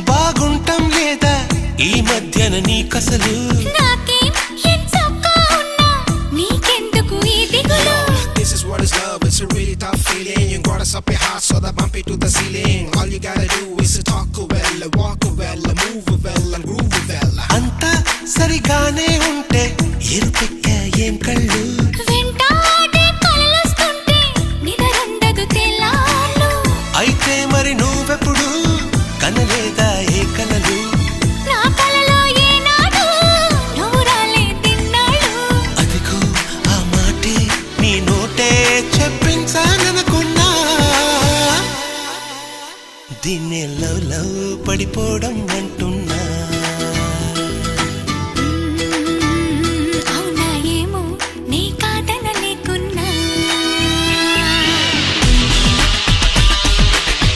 బాగుంటాం లేదా ఈ మధ్యన నీకసలు This is what is love, it's a really tough feeling. You got us up your heart so that bump it to the ceiling. All you gotta do is to talk well, walk well, move well and groove well. అంతా సరిగానే ఉంటే ఎరుపెక్క ఏం కళ్ళు అయితే మరి నువ్వెప్పుడు కనలేదా ఏ కలలు అదిగో ఆ మాటే నీ నోటే చెప్పించాలనుకున్నా దీన్నే లవ్ లవ్ పడిపోవడం అంటున్నా